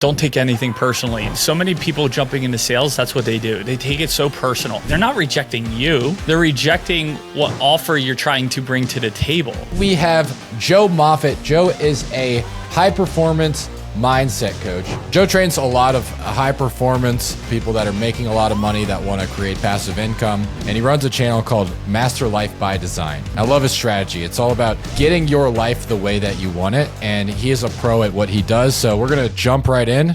Don't take anything personally. So many people jumping into sales, that's what they do. They take it so personal. They're not rejecting you. They're rejecting what offer you're trying to bring to the table. We have Joe Moffett. Joe is a high performance mindset coach. Joe trains a lot of high performance people that are making a lot of money that want to create passive income. And he runs a channel called Master Life by Design. I love his strategy. It's all about getting your life the way that you want it. And he is a pro at what he does. So we're going to jump right in.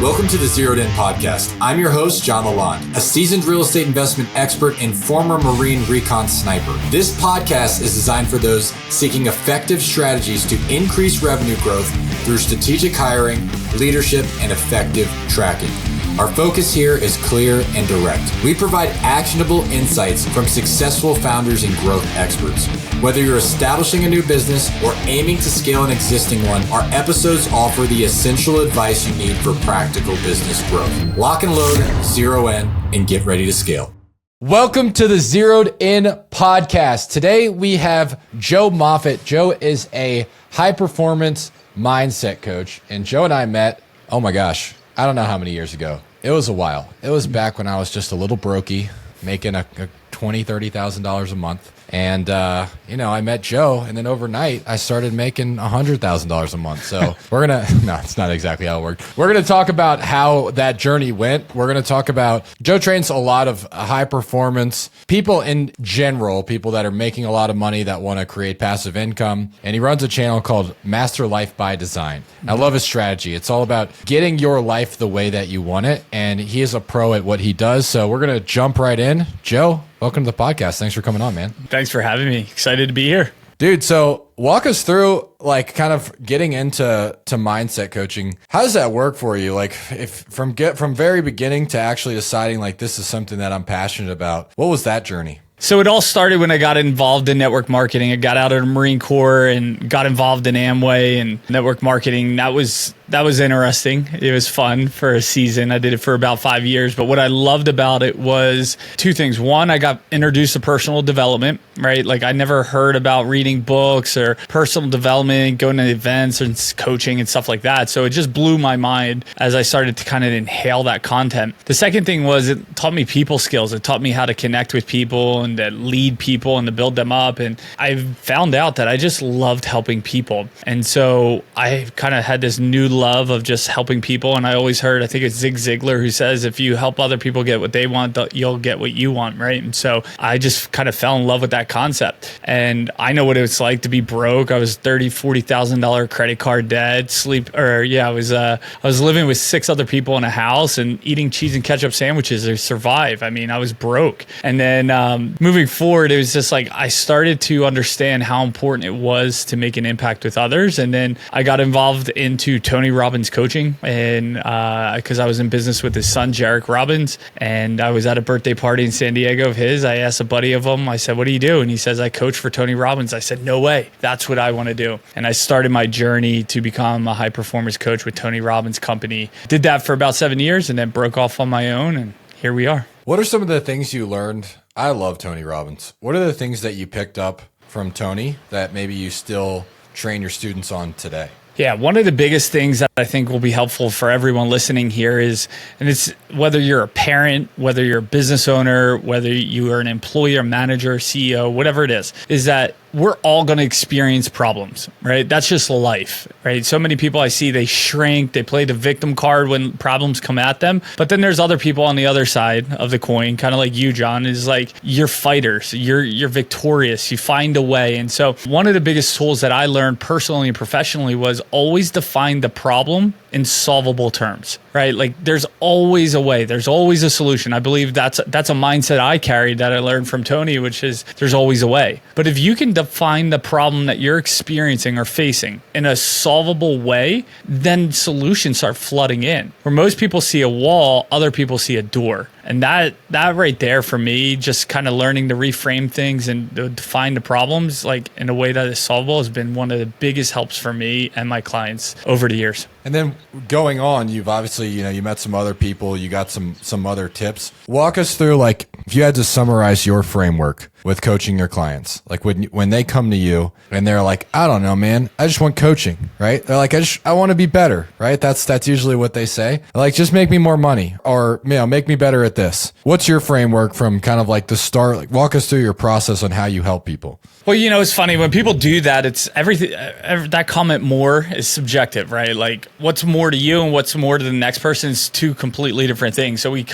Welcome to the Zeroed In Podcast. I'm your host, John Lallande, a seasoned real estate investment expert and former Marine recon sniper. This podcast is designed for those seeking effective strategies to increase revenue growth through strategic hiring, leadership, and effective tracking. Our focus here is clear and direct. We provide actionable insights from successful founders and growth experts. Whether you're establishing a new business or aiming to scale an existing one, our episodes offer the essential advice you need for practical business growth. Lock and load, zero in, and get ready to scale. Welcome to the Zeroed In Podcast. Today we have Joe Moffett. Joe is a high performance mindset coach. And Joe and I met, oh my gosh, I don't know how many years ago. It was a while. It was back when I was just a little brokey, making a $20,000, $30,000 a month. And, I met Joe, and then overnight I started making $100,000 a month. So no, it's not exactly how it worked. We're going to talk about how that journey went. We're going to talk about, Joe trains a lot of high performance people in general, people that are making a lot of money that want to create passive income. And he runs a channel called Master Life by Design. I love his strategy. It's all about getting your life the way that you want it. And he is a pro at what he does. So we're going to jump right in. Joe, welcome to the podcast. Thanks for coming on, man. Thanks for having me. Excited to be here. Dude, so walk us through kind of getting into mindset coaching. How does that work for you? Like if from very beginning to actually deciding this is something that I'm passionate about. What was that journey? So it all started when I got involved in network marketing. I got out of the Marine Corps and got involved in Amway and network marketing. That was interesting. It was fun for a season. I did it for about 5 years. But what I loved about it was two things. One, I got introduced to personal development, right? I never heard about reading books or personal development, going to events and coaching and stuff like that. So it just blew my mind as I started to kind of inhale that content. The second thing was it taught me people skills. It taught me how to connect with people and to lead people and to build them up. And I found out that I just loved helping people. And so I kind of had this new love of just helping people. And I always heard, I think it's Zig Ziglar who says, if you help other people get what they want, you'll get what you want, right? And so I just kind of fell in love with that concept. And I know what it's like to be broke. I was $30,000, $40,000 credit card debt, I was living with 6 other people in a house and eating cheese and ketchup sandwiches to survive. I mean, I was broke. And then moving forward, it was just I started to understand how important it was to make an impact with others. And then I got involved into Tony Robbins coaching, and because I was in business with his son, Jarek Robbins, and I was at a birthday party in San Diego of his. I asked a buddy of him, I said, what do you do? And he says, I coach for Tony Robbins. I said, no way. That's what I want to do. And I started my journey to become a high performance coach with Tony Robbins' company. Did that for about 7 years and then broke off on my own, and here we are. What are some of the things you learned? I love Tony Robbins. What are the things that you picked up from Tony that maybe you still train your students on today? Yeah, one of the biggest things that I think will be helpful for everyone listening here is, and it's whether you're a parent, whether you're a business owner, whether you are an employer, manager, CEO, whatever it is that we're all going to experience problems, right? That's just life, right? So many people I see, they shrink, they play the victim card when problems come at them. But then there's other people on the other side of the coin, kind of like you, John, is you're fighters, you're victorious, you find a way. And so one of the biggest tools that I learned personally and professionally was always define the problem in solvable terms, right? There's always a way, there's always a solution. I believe that's a mindset I carried that I learned from Tony, which is there's always a way. But if you can define the problem that you're experiencing or facing in a solvable way, then solutions start flooding in. Where most people see a wall, other people see a door. And that right there for me, just kind of learning to reframe things and define the problems in a way that is solvable has been one of the biggest helps for me and my clients over the years. And then going on, you've obviously, you met some other people, you got some other tips. Walk us through, if you had to summarize your framework, with coaching your clients? Like when they come to you and they're like, I don't know, man, I just want coaching, right? They're like, I want to be better, right? That's usually what they say. Like, just make me more money, or, make me better at this. What's your framework from kind of like the start? Like, walk us through your process on how you help people. Well, it's funny when people do that. It's everything. That comment "more" is subjective, right? Like, what's more to you and what's more to the next person is two completely different things. So we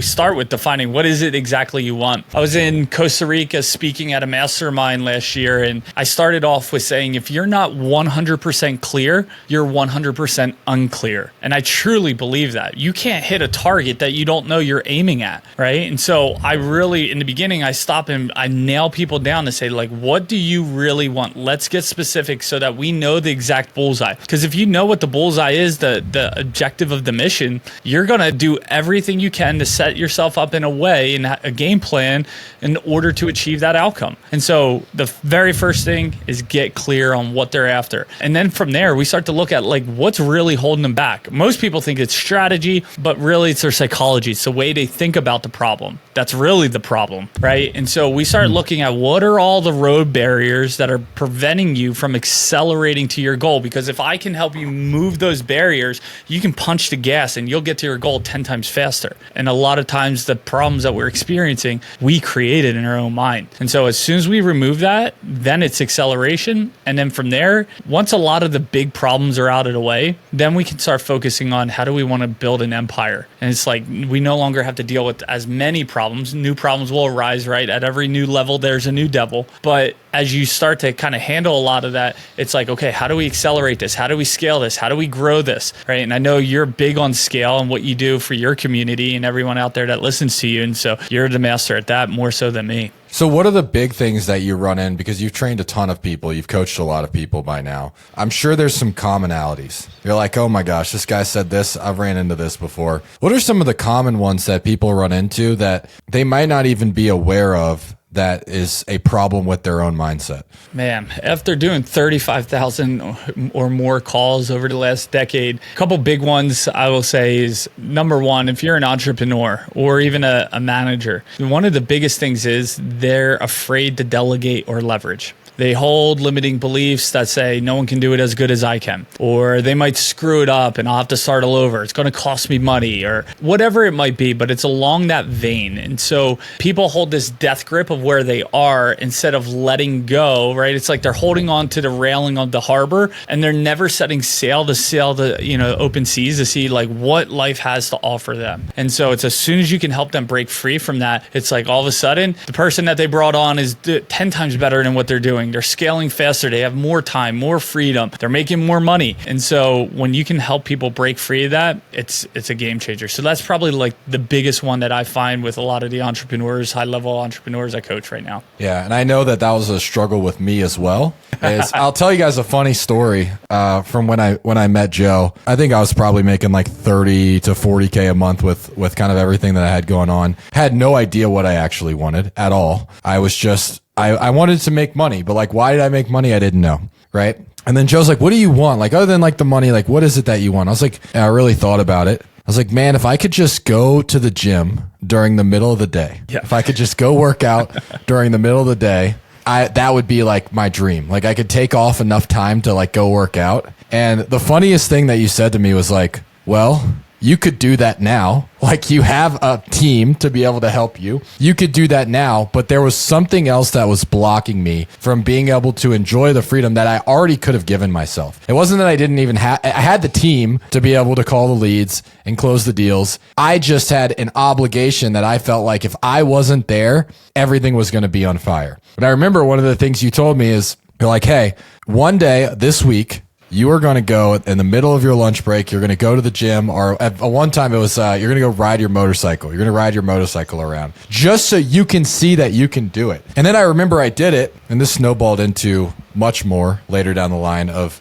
start with defining what is it exactly you want. I was in Costa Rica speaking at a mastermind last year, and I started off with saying, if you're not 100% clear, you're 100% unclear. And I truly believe that. You can't hit a target that you don't know you're aiming at, right? And so I really, in the beginning, I stop and I nail people down to say, like, what do you really want? Let's get specific so that we know the exact bullseye. Because if you know what the bullseye is, the objective of the mission, you're going to do everything you can to set yourself up in a way, in a game plan, in order to achieve that outcome. And so the very first thing is get clear on what they're after. And then from there, we start to look at, like, what's really holding them back. Most people think it's strategy, but really it's their psychology. It's the way they think about the problem. That's really the problem, right? And so we start looking at what are all the road barriers that are preventing you from accelerating to your goal. Because if I can help you move those barriers, you can punch the gas and you'll get to your goal 10 times faster. And a lot of times the problems that we're experiencing, we created in our own mind. And so as soon as we remove that, then it's acceleration. And then from there, once a lot of the big problems are out of the way, then we can start focusing on how do we want to build an empire. And it's like, we no longer have to deal with as many problems. New problems will arise, right? At every new level, there's a new devil. But as you start to kind of handle a lot of that, it's like, okay, how do we accelerate this? How do we scale this? How do we grow this? Right? And I know you're big on scale and what you do for your community and everyone out there that listens to you. And so you're the master at that more so than me. So what are the big things that you run in? Because you've trained a ton of people. You've coached a lot of people by now. I'm sure there's some commonalities. You're like, oh my gosh, this guy said this. I've ran into this before. What are some of the common ones that people run into that they might not even be aware of that is a problem with their own mindset? Man, after doing 35,000 or more calls over the last decade, a couple big ones I will say is, number one, if you're an entrepreneur or even a manager, one of the biggest things is they're afraid to delegate or leverage. They hold limiting beliefs that say no one can do it as good as I can, or they might screw it up and I'll have to start all over. It's going to cost me money or whatever it might be, but it's along that vein. And so people hold this death grip of where they are instead of letting go, right? It's like they're holding on to the railing of the harbor and they're never setting sail to sail the, open seas to see like what life has to offer them. And so it's as soon as you can help them break free from that, it's like all of a sudden the person that they brought on is 10 times better than what they're doing. They're scaling faster. They have more time, more freedom. They're making more money. And so when you can help people break free of that, it's a game changer. So that's probably like the biggest one that I find with a lot of the entrepreneurs, high-level entrepreneurs I coach right now. Yeah, and I know that was a struggle with me as well. I'll tell you guys a funny story from when I met Joe. I think I was probably making like 30 to 40K a month with kind of everything that I had going on. Had no idea what I actually wanted at all. I was just I wanted to make money, but like, why did I make money? I didn't know. Right. And then Joe's like, what do you want? Like, other than like the money, like, what is it that you want? I was like, I really thought about it. I was like, man, if I could just go to the gym during the middle of the day, if I could just go work out during the middle of the day, that would be like my dream. Like I could take off enough time to like go work out. And the funniest thing that you said to me was like, well, you could do that now. Like you have a team to be able to help you. You could do that now, but there was something else that was blocking me from being able to enjoy the freedom that I already could have given myself. It wasn't that I didn't even I had the team to be able to call the leads and close the deals. I just had an obligation that I felt like if I wasn't there, everything was going to be on fire. But I remember one of the things you told me is you're like, hey, one day this week, you are going to go in the middle of your lunch break. You're going to go to the gym, or at one time it was you're going to go ride your motorcycle. You're going to ride your motorcycle around just so you can see that you can do it. And then I remember I did it, and this snowballed into much more later down the line of,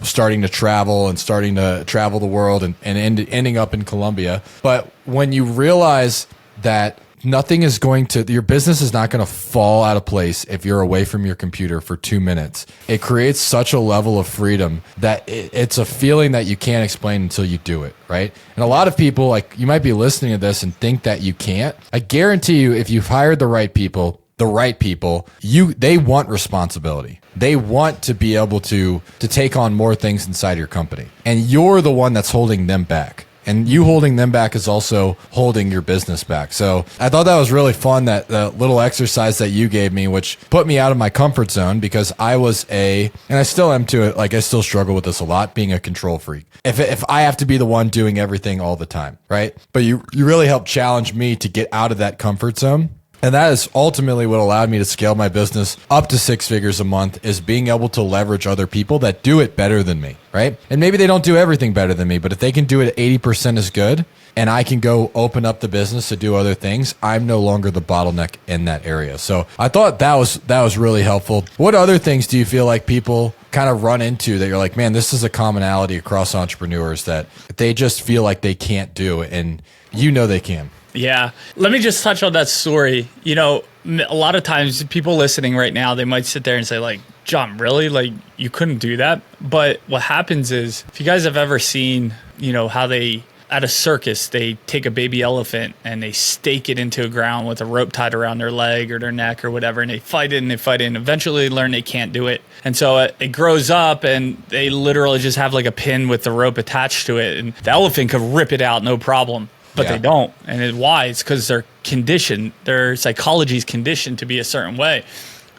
starting to travel the world and ending up in Colombia. But when you realize that your business is not going to fall out of place if you're away from your computer for 2 minutes. It creates such a level of freedom that it's a feeling that you can't explain until you do it, right? And a lot of people, like, you might be listening to this and think that you can't. I guarantee you, if you've hired the right people, the right people, they want responsibility. They want to be able to take on more things inside your company. And you're the one that's holding them back. And you holding them back is also holding your business back. So I thought that was really fun, that the little exercise that you gave me, which put me out of my comfort zone, because I was and I still am to it, like I still struggle with this a lot, being a control freak. If I have to be the one doing everything all the time, right? But you really helped challenge me to get out of that comfort zone. And that is ultimately what allowed me to scale my business up to 6 figures a month, is being able to leverage other people that do it better than me, right? And maybe they don't do everything better than me, but if they can do it 80% as good, and I can go open up the business to do other things, I'm no longer the bottleneck in that area. So I thought that was really helpful. What other things do you feel like people kind of run into that you're like, man, this is a commonality across entrepreneurs that they just feel like they can't do, and they can? Yeah. Let me just touch on that story. A lot of times people listening right now, they might sit there and say like, John, really? Like, you couldn't do that? But what happens is, if you guys have ever seen, how they, at a circus, they take a baby elephant and they stake it into the ground with a rope tied around their leg or their neck or whatever, and they fight it and they fight it, and eventually they learn they can't do it. And so it grows up, and they literally just have like a pin with the rope attached to it, and the elephant could rip it out, no problem. But they don't. And why? It's because they're conditioned. Their psychology is conditioned to be a certain way.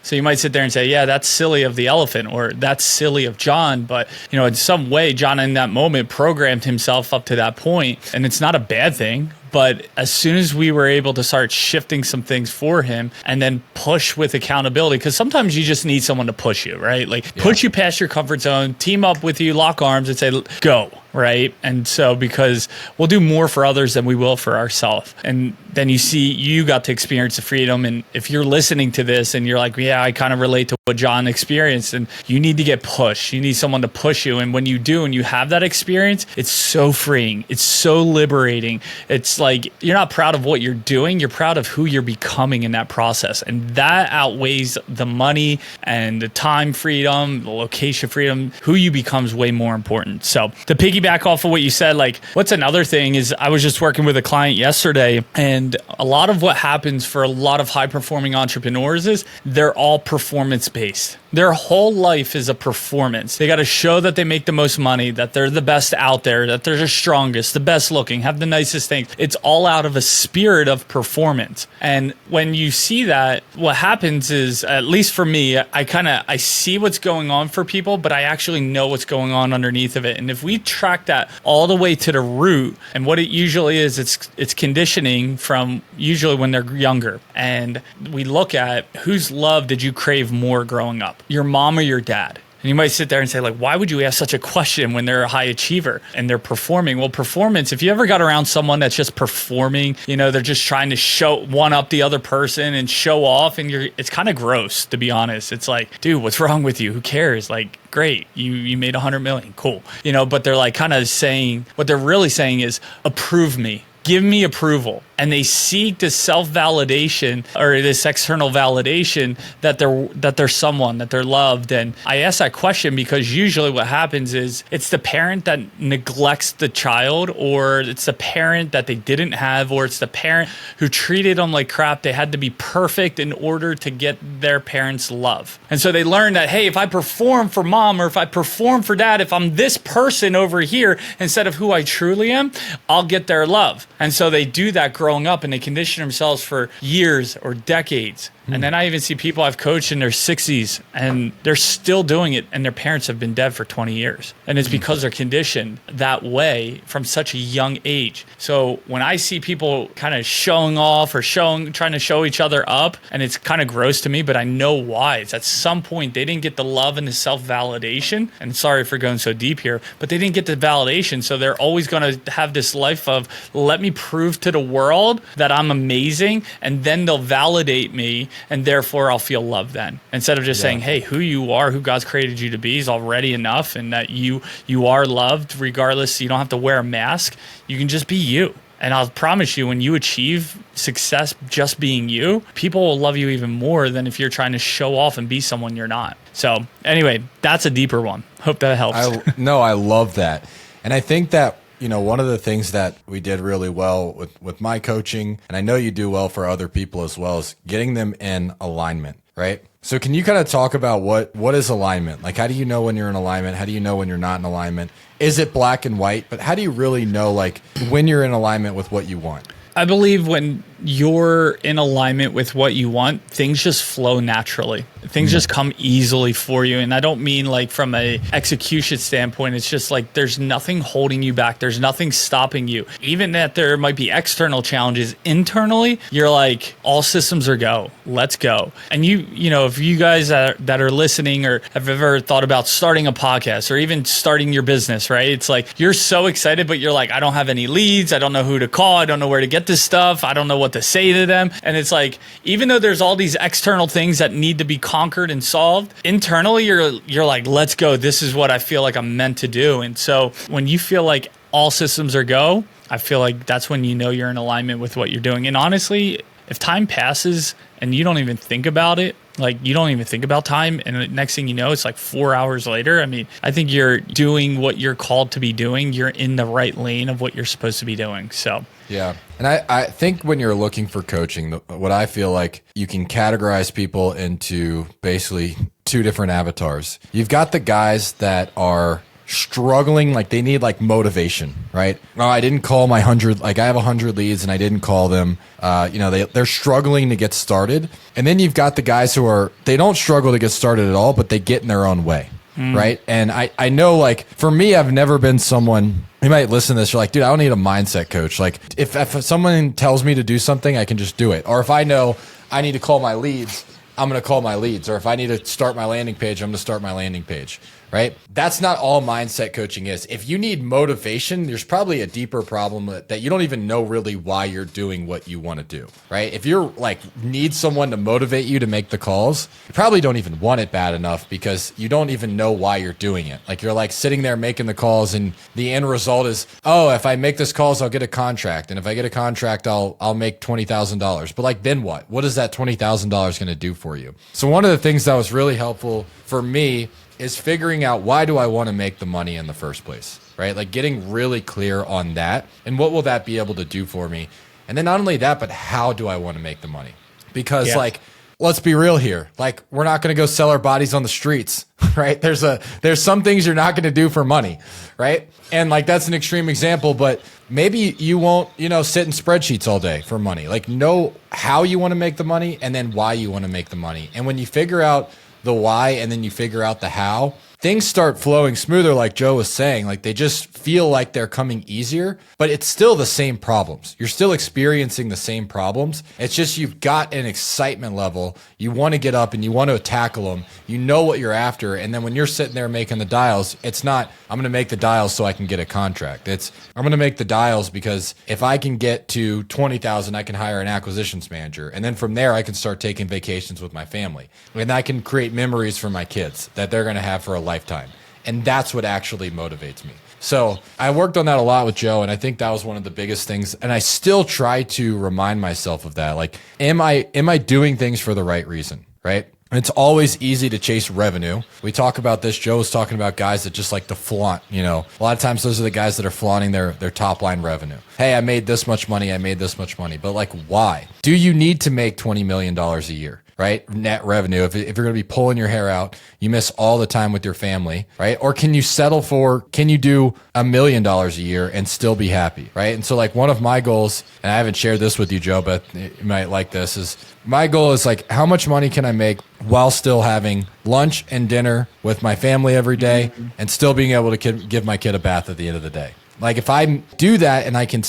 So you might sit there and say, yeah, that's silly of the elephant, or that's silly of John. But, in some way, John in that moment programmed himself up to that point. And it's not a bad thing. But as soon as we were able to start shifting some things for him, and then push with accountability, because sometimes you just need someone to push you, right? Like push you past your comfort zone, team up with you, lock arms and say, go, right? And so, because we'll do more for others than we will for ourselves. And then you got to experience the freedom. And if you're listening to this and you're like, yeah, I kind of relate to what John experienced, and you need to get pushed. You need someone to push you. And when you do, and you have that experience, it's so freeing. It's so liberating. It's like, you're not proud of what you're doing. You're proud of who you're becoming in that process. And that outweighs the money and the time freedom, the location freedom. Who you become is way more important. So to piggyback off of what you said, like, what's another thing is, I was just working with a client yesterday, and a lot of what happens for a lot of high performing entrepreneurs is they're all performance based. Their whole life is a performance. They got to show that they make the most money, that they're the best out there, that they're the strongest, the best looking, have the nicest things. It's all out of a spirit of performance. And when you see that, what happens is, at least for me, I see what's going on for people, but I actually know what's going on underneath of it. And if we track that all the way to the root, and what it usually is, it's conditioning from usually when they're younger. And we look at whose love did you crave more growing up? Your mom or your dad? And you might sit there and say, like, why would you ask such a question when they're a high achiever and they're performing? Well, performance, if you ever got around someone that's just performing, they're just trying to one up the other person and show off, and it's kind of gross, to be honest. It's like, dude, what's wrong with you? Who cares? Like, great, you made 100 million, cool. But they're like kind of saying, what they're really saying is, approve me. Give me approval. And they seek this self-validation, or this external validation, that they're someone, that they're loved. And I ask that question because usually what happens is, it's the parent that neglects the child, or it's the parent that they didn't have, or it's the parent who treated them like crap. They had to be perfect in order to get their parents' love. And so they learn that, hey, if I perform for mom, or if I perform for dad, if I'm this person over here instead of who I truly am, I'll get their love. And so they do that growing up, and they condition themselves for years or decades. And then I even see people I've coached in their 60s, and they're still doing it, and their parents have been dead for 20 years. And it's because they're conditioned that way from such a young age. So when I see people kind of showing off or trying to show each other up, and it's kind of gross to me, but I know why. It's at some point they didn't get the love and the self-validation. And sorry for going so deep here, but they didn't get the validation. So they're always going to have this life of, let me prove to the world that I'm amazing, and then they'll validate me, and therefore I'll feel loved then. Instead of just saying, hey, who you are, who God's created you to be is already enough, and that you are loved regardless. You don't have to wear a mask. You can just be you. And I'll promise you, when you achieve success just being you, people will love you even more than if you're trying to show off and be someone you're not. So anyway, that's a deeper one. Hope that helps. I love that. And I think that one of the things that we did really well with my coaching, and I know you do well for other people as well, is getting them in alignment, right? So can you kind of talk about what is alignment? Like, how do you know when you're in alignment? How do you know when you're not in alignment? Is it black and white? But how do you really know, like, when you're in alignment with what you want? I believe when you're in alignment with what you want, things just flow naturally. Things just come easily for you. And I don't mean like from a execution standpoint. It's just like there's nothing holding you back. There's nothing stopping you. Even that there might be external challenges internally, you're like, all systems are go. Let's go. And you know, if you guys that are listening or have ever thought about starting a podcast or even starting your business, right? It's like you're so excited, but you're like, I don't have any leads. I don't know who to call. I don't know where to get this stuff. I don't know what to say to them. And it's like, even though there's all these external things that need to be conquered and solved, internally you're like, let's go. This is what I feel like I'm meant to do. And so when you feel like all systems are go, I feel like that's when you know you're in alignment with what you're doing. And honestly, if time passes and you don't even think about it, like you don't even think about time, and the next thing you know, it's like 4 hours later. I mean, I think you're doing what you're called to be doing. You're in the right lane of what you're supposed to be doing. So yeah. And I think when you're looking for coaching, what I feel like you can categorize people into basically two different avatars. You've got the guys that are struggling, like they need like motivation, right? Oh, I didn't call my 100, like I have 100 leads and I didn't call them. They're struggling to get started. And then you've got the guys who they don't struggle to get started at all, but they get in their own way. Right. And I know, like, for me, I've never been someone, you might listen to this, you're like, dude, I don't need a mindset coach. Like if someone tells me to do something, I can just do it. Or if I know I need to call my leads, I'm going to call my leads. Or if I need to start my landing page, I'm going to start my landing page. Right? That's not all mindset coaching is. If you need motivation, there's probably a deeper problem that you don't even know really why you're doing what you want to do. Right? If you're like need someone to motivate you to make the calls, you probably don't even want it bad enough because you don't even know why you're doing it. Like you're like sitting there making the calls and the end result is, oh, if I make this calls, I'll get a contract. And if I get a contract, I'll make $20,000. But like, then what? What is that $20,000 going to do for you? So one of the things that was really helpful for me is figuring out, why do I want to make the money in the first place, right? Like getting really clear on that and what will that be able to do for me? And then not only that, but how do I want to make the money? Because like, let's be real here. Like we're not going to go sell our bodies on the streets, right? There's some things you're not going to do for money, right? And like, that's an extreme example, but maybe you won't, sit in spreadsheets all day for money. Like know how you want to make the money and then why you want to make the money. And when you figure out the why and then you figure out the how, things start flowing smoother, like Joe was saying. Like they just feel like they're coming easier, but it's still the same problems. You're still experiencing the same problems. It's just you've got an excitement level. You want to get up and you want to tackle them. You know what you're after. And then when you're sitting there making the dials, it's not, I'm going to make the dials so I can get a contract. It's, I'm going to make the dials because if I can get to 20,000, I can hire an acquisitions manager. And then from there, I can start taking vacations with my family. And I can create memories for my kids that they're going to have for a lifetime. And that's what actually motivates me. So I worked on that a lot with Joe, and I think that was one of the biggest things. And I still try to remind myself of that. Like, am I doing things for the right reason, right? It's always easy to chase revenue. We talk about this. Joe was talking about guys that just like to flaunt, A lot of times those are the guys that are flaunting their top line revenue. Hey, I made this much money. I made this much money. But like, why? Do you need to make $20 million a year? Right? Net revenue. If you're going to be pulling your hair out, you miss all the time with your family, right? Or can you can you do $1 million a year and still be happy, right? And so like one of my goals, and I haven't shared this with you, Joe, but you might like this, is my goal is like, how much money can I make while still having lunch and dinner with my family every day and still being able to give my kid a bath at the end of the day? Like if I do that and I can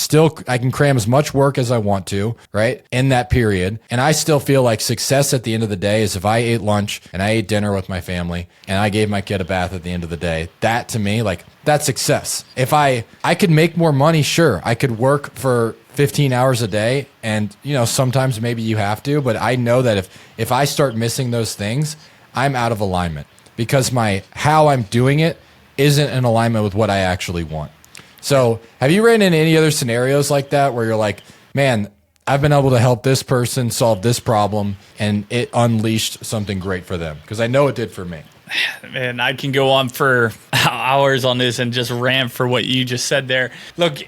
cram as much work as I want to, right, in that period, and I still feel like success at the end of the day is if I ate lunch and I ate dinner with my family and I gave my kid a bath at the end of the day, that to me, like that's success. If I could make more money, sure, I could work for 15 hours a day and, sometimes maybe you have to, but I know that if I start missing those things, I'm out of alignment because how I'm doing it isn't in alignment with what I actually want. So have you ran into any other scenarios like that where you're like, man, I've been able to help this person solve this problem and it unleashed something great for them? Because I know it did for me. Man, I can go on for hours on this and just rant for what you just said there. Look,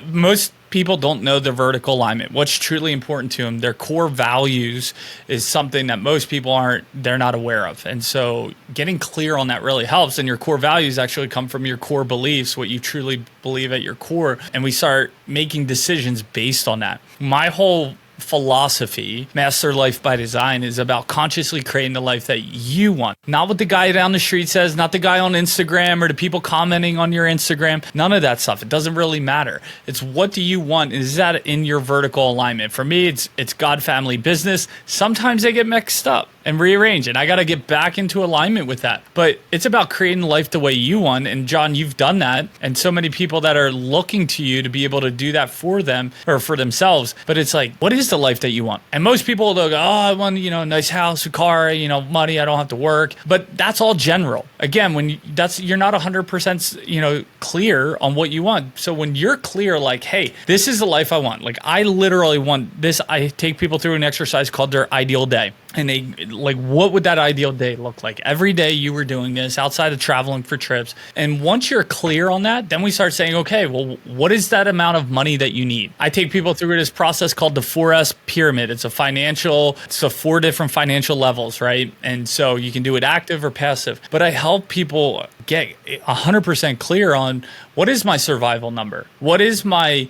most people don't know their vertical alignment. What's truly important to them, their core values is something that most people they're not aware of. And so getting clear on that really helps. And your core values actually come from your core beliefs, what you truly believe at your core. And we start making decisions based on that. My whole philosophy, Master Life by Design, is about consciously creating the life that you want. Not what the guy down the street says, not the guy on Instagram or the people commenting on your Instagram. None of that stuff. It doesn't really matter. It's what do you want? Is that in your vertical alignment? For me, it's God, family, business. Sometimes they get mixed up and rearranged, and I got to get back into alignment with that. But it's about creating life the way you want. And John, you've done that. And so many people that are looking to you to be able to do that for them or for themselves. But it's like, what is the life that you want? And most people, they'll go, oh, I want, a nice house, a car, money, I don't have to work. But that's all general. Again, you're not 100%, clear on what you want. So when you're clear, like, hey, this is the life I want. Like, I literally want this. I take people through an exercise called their ideal day. And they like, what would that ideal day look like? Every day you were doing this outside of traveling for trips. And once you're clear on that, then we start saying, okay, well, what is that amount of money that you need? I take people through this process called the 4S pyramid. It's a 4 different financial levels, right? And so you can do it active or passive. But I help people get 100% clear on what is my survival number? What is my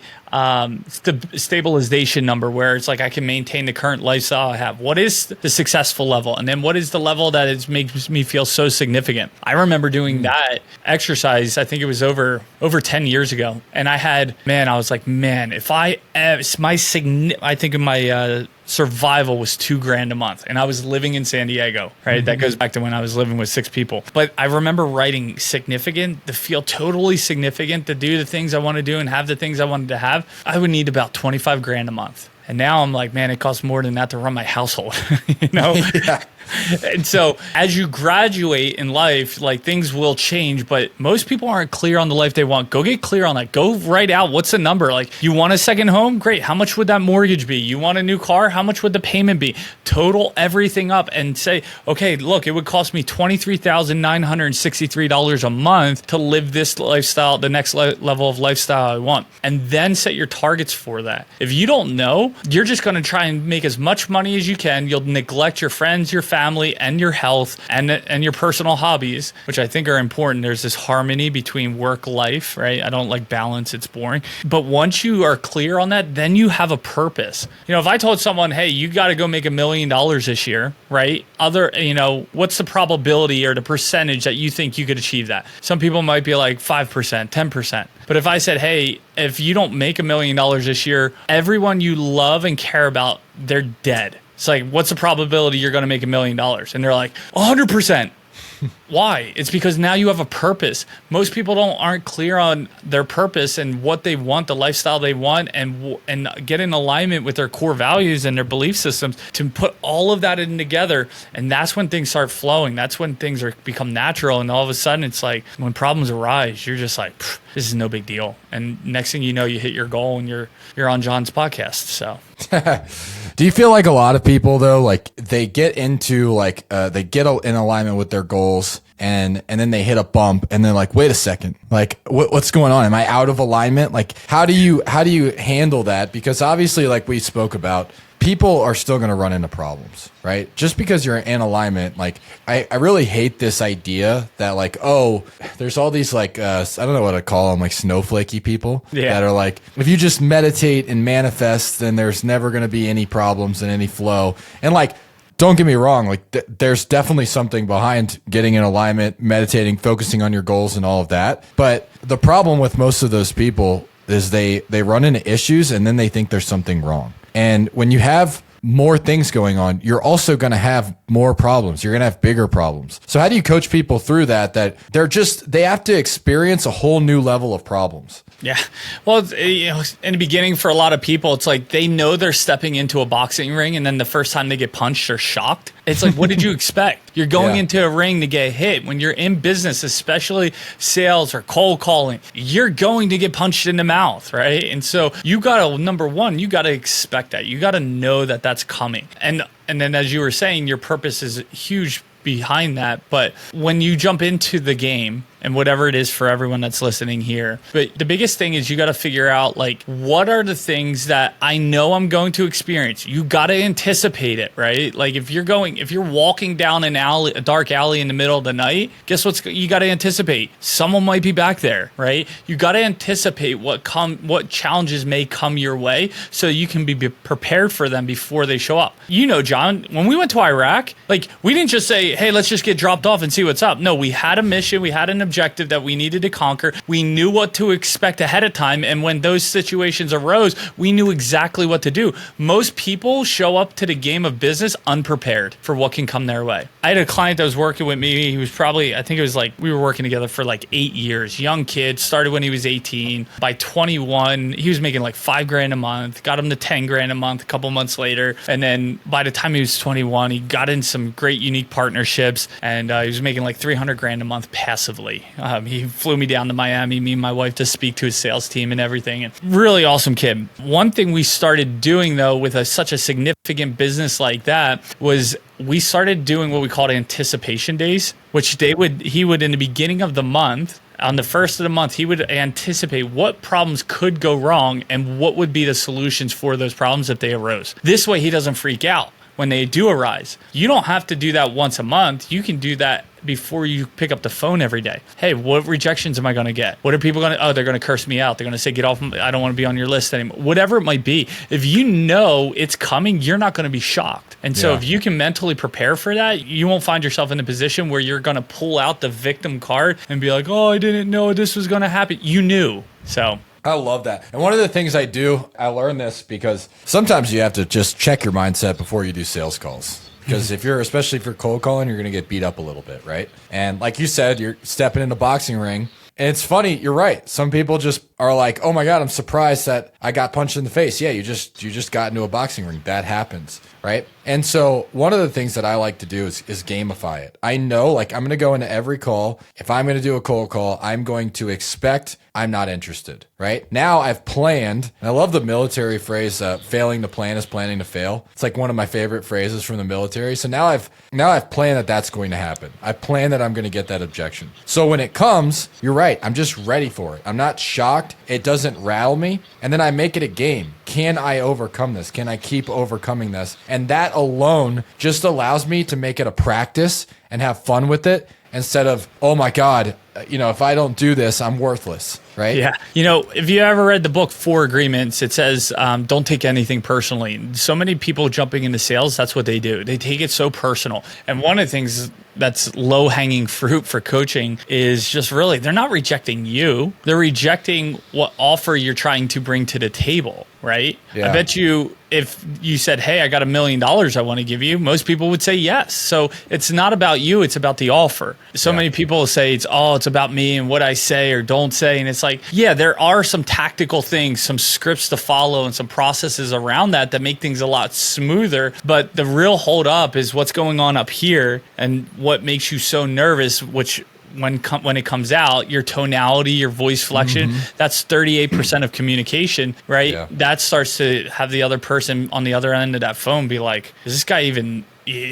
stabilization number where it's like I can maintain the current lifestyle I have? What is the successful level? And then what is the level that makes me feel so significant? I remember doing that exercise, I think it was over 10 years ago. And I was like, if I think of my survival was $2,000 a month, and I was living in San Diego, right? That goes back to when I was living with 6 people. But I remember writing significant, to feel totally significant, to do the things I want to do and have the things I wanted to have. I would need about $25,000 a month. And now I'm like, man, it costs more than that to run my household, Yeah. And so as you graduate in life, like, things will change, but most people aren't clear on the life they want. Go get clear on that. Go write out what's the number. Like, you want a second home? Great. How much would that mortgage be? You want a new car? How much would the payment be? Total everything up and say, okay, look, it would cost me $23,963 a month to live this lifestyle, the next level of lifestyle I want. And then set your targets for that. If you don't know, you're just going to try and make as much money as you can. You'll neglect your friends, your family, and your health and your personal hobbies, which I think are important. There's this harmony between work life, right? I don't like balance. It's boring. But once you are clear on that, then you have a purpose. If I told someone, hey, you got to go make $1 million this year, right? What's the probability or the percentage that you think you could achieve that? Some people might be like 5%, 10%. But if I said, hey, if you don't make $1 million this year, everyone you love and care about, they're dead. It's like, what's the probability you're going to make $1 million? And they're like, 100%. Why? It's because now you have a purpose. Most people aren't clear on their purpose and what they want, the lifestyle they want, and get in alignment with their core values and their belief systems to put all of that in together. And that's when things start flowing. That's when things become natural. And all of a sudden, it's like when problems arise, you're just like, this is no big deal. And next thing you know, you hit your goal and you're on John's podcast. So. Do you feel like a lot of people, though, like they get into they get in alignment with their goals and then they hit a bump and they're like, wait a second, like what's going on? Am I out of alignment? Like, how do you handle that? Because obviously, like we spoke about, people are still going to run into problems, right? Just because you're in alignment, like I really hate this idea that like, oh, there's all these like, I don't know what to call them, like snowflakey people that are like, if you just meditate and manifest, then there's never going to be any problems and any flow. And like, don't get me wrong, like there's definitely something behind getting in alignment, meditating, focusing on your goals and all of that. But the problem with most of those people is they run into issues and then they think there's something wrong. And when you have more things going on, you're also going to have more problems. You're going to have bigger problems. So how do you coach people through that they have to experience a whole new level of problems? Yeah. Well, in the beginning, for a lot of people, it's like they know they're stepping into a boxing ring, and then the first time they get punched, they're shocked. It's like, what did you expect? You're going into a ring to get hit. When you're in business, especially sales or cold calling, you're going to get punched in the mouth, right? And so number one, you got to expect that. You got to know that that's coming. And then, as you were saying, your purpose is huge behind that. But when you jump into the game, and whatever it is for everyone that's listening here. But the biggest thing is you got to figure out, like, what are the things that I know I'm going to experience? You got to anticipate it, right? Like if you're walking down a dark alley in the middle of the night, guess you got to anticipate? Someone might be back there, right? You got to anticipate what challenges may come your way so you can be prepared for them before they show up. You know, John, when we went to Iraq, like we didn't just say, hey, let's just get dropped off and see what's up. No, we had a mission. We had an objective that we needed to conquer. We knew what to expect ahead of time. And when those situations arose, we knew exactly what to do. Most people show up to the game of business unprepared for what can come their way. I had a client that was working with me. He was probably, I think it was like, we were working together for like 8 years. Young kid, started when he was 18. By 21, he was making like $5,000 a month, got him to $10,000 a month a couple months later. And then by the time he was 21, he got in some great unique partnerships and he was making like $300,000 a month passively. He flew me down to Miami, me and my wife, to speak to his sales team and everything. And really awesome kid. One thing we started doing though with such a significant business like that was we started doing what we called anticipation days, which he would in the beginning of the month, on the first of the month, he would anticipate what problems could go wrong and what would be the solutions for those problems if they arose. This way he doesn't freak out when they do arise. You don't have to do that once a month. You can do that before you pick up the phone every day. Hey, what rejections am I going to get? What are people going to, they're going to curse me out. They're going to say, get off, I don't want to be on your list anymore. Whatever it might be. If you know it's coming, you're not going to be shocked. And so if you can mentally prepare for that, you won't find yourself in a position where you're going to pull out the victim card and be like, oh, I didn't know this was going to happen. You knew. So I love that. And one of the things I learned this because sometimes you have to just check your mindset before you do sales calls. Because especially if you're cold calling, you're going to get beat up a little bit, right? And like you said, you're stepping in a boxing ring. And it's funny, you're right. Some people just are like, oh my God, I'm surprised that I got punched in the face. Yeah, you just got into a boxing ring. That happens, right? And so one of the things that I like to do is gamify it. I know, like, I'm going to go into every call. If I'm going to do a cold call, I'm going to expect I'm not interested, right? Now I've planned, and I love the military phrase, failing to plan is planning to fail. It's like one of my favorite phrases from the military. So now I've planned that that's going to happen. I plan that I'm going to get that objection. So when it comes, you're right. I'm just ready for it. I'm not shocked. It doesn't rattle me. And then I make it a game. Can I overcome this? Can I keep overcoming this? And that alone just allows me to make it a practice and have fun with it instead of, oh my God, if I don't do this, I'm worthless, right? Yeah. If you ever read the book, 4 Agreements, it says, don't take anything personally. So many people jumping into sales, that's what they do. They take it so personal. And one of the things that's low-hanging fruit for coaching is just really, they're not rejecting you. They're rejecting what offer you're trying to bring to the table, right? Yeah. I bet you, if you said, hey, I got $1 million I want to give you, most people would say yes. So it's not about you, it's about the offer. So many people say it's about me and what I say or don't say. And it's like, yeah, there are some tactical things, some scripts to follow and some processes around that make things a lot smoother. But the real hold up is what's going on up here and what makes you so nervous, which when it comes out, your tonality, your voice flexion, that's 38% of communication, right? Yeah. That starts to have the other person on the other end of that phone be like, is this guy even,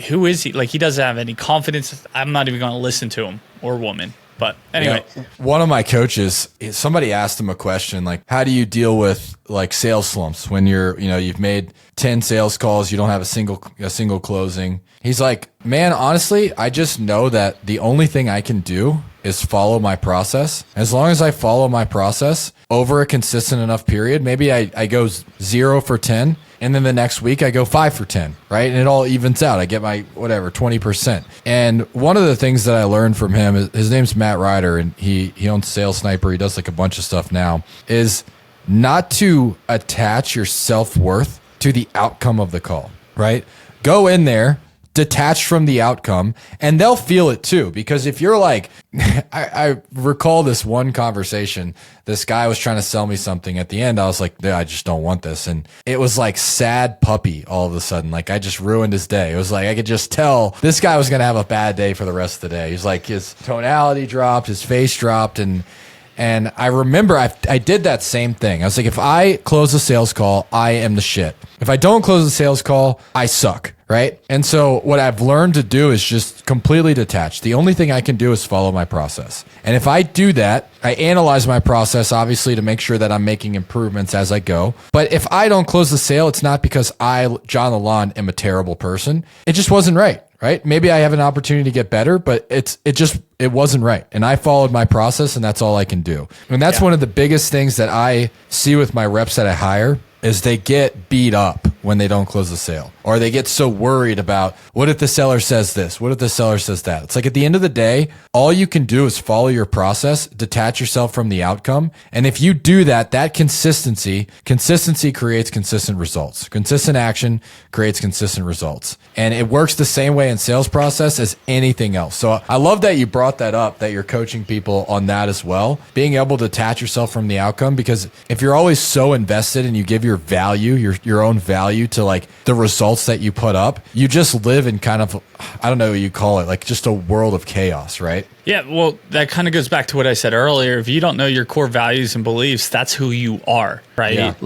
who is he? Like, he doesn't have any confidence. I'm not even going to listen to him or woman. But anyway, one of my coaches, somebody asked him a question like, how do you deal with like sales slumps when you've made 10 sales calls, you don't have a single closing? He's like, man, honestly, I just know that the only thing I can do is follow my process. As long as I follow my process over a consistent enough period, maybe I go 0 for 10. And then the next week I go 5 for 10, right? And it all evens out. I get my 20%. And one of the things that I learned from him, his name's Matt Ryder, and he owns Sales Sniper. He does like a bunch of stuff now, is not to attach your self-worth to the outcome of the call, right? Go in there, detached from the outcome, and they'll feel it too. Because if you're like, I recall this one conversation, this guy was trying to sell me something. At the end, I was like, I just don't want this. And it was like sad puppy all of a sudden. Like I just ruined his day. It was like, I could just tell this guy was going to have a bad day for the rest of the day. He's like, his tonality dropped, his face dropped. And I remember I did that same thing. I was like, if I close a sales call, I am the shit. If I don't close a sales call, I suck. right? And so what I've learned to do is just completely detach. The only thing I can do is follow my process. And if I do that, I analyze my process, obviously, to make sure that I'm making improvements as I go. But if I don't close the sale, it's not because I, John Lallande, am a terrible person. It just wasn't right. Right? Maybe I have an opportunity to get better, but it wasn't right. And I followed my process, and that's all I can do. And that's one of the biggest things that I see with my reps that I hire is they get beat up when they don't close the sale, or they get so worried about what if the seller says this? What if the seller says that? It's like at the end of the day, all you can do is follow your process, detach yourself from the outcome. And if you do that, that consistency creates consistent results. Consistent action creates consistent results. And it works the same way in sales process as anything else. So I love that you brought that up, that you're coaching people on that as well, being able to detach yourself from the outcome. Because if you're always so invested and you give your value, your own value to like the results that you put up, you just live in kind of, I don't know what you call it, like just a world of chaos, right? Yeah, well, that kind of goes back to what I said earlier. If you don't know your core values and beliefs, that's who you are, right?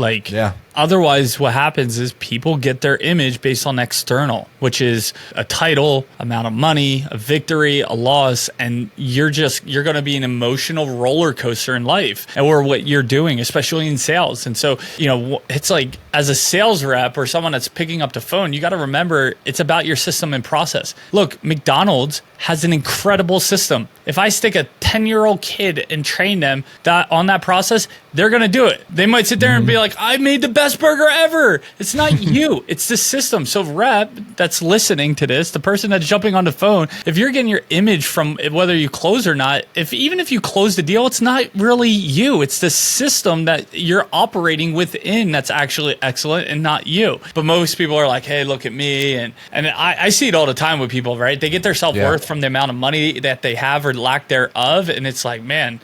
Otherwise, what happens is people get their image based on external, which is a title, amount of money, a victory, a loss, and you're going to be an emotional roller coaster in life, or what you're doing, especially in sales. And so, it's like as a sales rep or someone that's picking up the phone, you got to remember it's about your system and process. Look, McDonald's has an incredible system. If I stick a 10-year-old kid and train them on that process, they're going to do it. They might sit there and be like, I made the best burger ever. It's not you. It's the system. So rep that's listening to this, the person that's jumping on the phone, if you're getting your image from whether you close or not, even if you close the deal, it's not really you. It's the system that you're operating within that's actually excellent and not you. But most people are like, hey, look at me. And I see it all the time with people, right? They get their self-worth from the amount of money that they have or lack thereof. And it's like, man,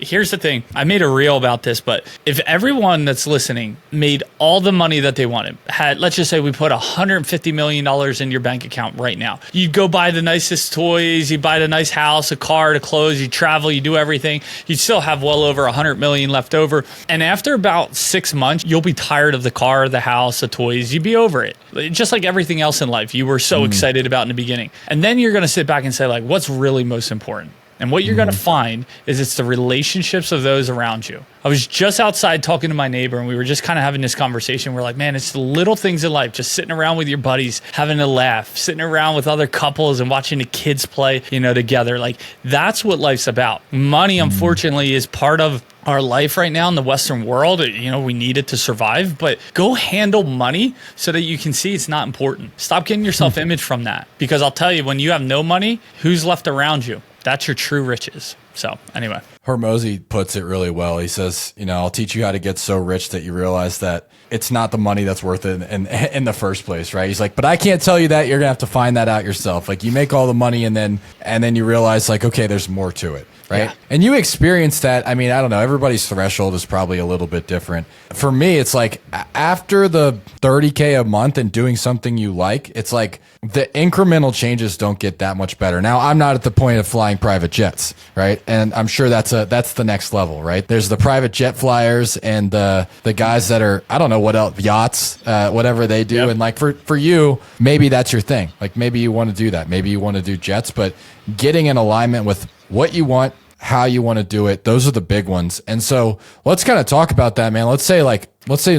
here's the thing. I made a reel about this, but if everyone that's listening made all the money that they wanted, let's just say we put $150 million in your bank account right now, you'd go buy the nicest toys, you buy the nice house, a car, the clothes, you travel, you do everything. You'd still have well over 100 million left over. And after about 6 months, you'll be tired of the car, the house, the toys. You'd be over it. Just like everything else in life, you were so excited about in the beginning. And then you're going to sit back and say, like, what's really most important? And what you're going to find is it's the relationships of those around you. I was just outside talking to my neighbor, and we were just kind of having this conversation. We're like, man, it's the little things in life, just sitting around with your buddies, having a laugh, sitting around with other couples and watching the kids play, together. Like, that's what life's about. Money, unfortunately, is part of our life right now in the Western world. We need it to survive, but go handle money so that you can see it's not important. Stop getting your self-image from that, because I'll tell you, when you have no money, who's left around you? That's your true riches. So anyway. Hormozy puts it really well. He says, I'll teach you how to get so rich that you realize that it's not the money that's worth it in the first place, right? He's like, but I can't tell you that. You're going to have to find that out yourself. Like, you make all the money and then you realize, like, okay, there's more to it. Right. Yeah. And you experience that. I mean, I don't know. Everybody's threshold is probably a little bit different. For me, it's like after the $30K a month and doing something you like, it's like the incremental changes don't get that much better. Now, I'm not at the point of flying private jets, right? And I'm sure that's the next level, right? There's the private jet flyers and the guys that are, I don't know what else, yachts, whatever they do. Yep. And like for you, maybe that's your thing. Like, maybe you want to do that. Maybe you want to do jets, but getting in alignment with what you want, how you want to do it, those are the big ones. And so let's kind of talk about that, man. Let's say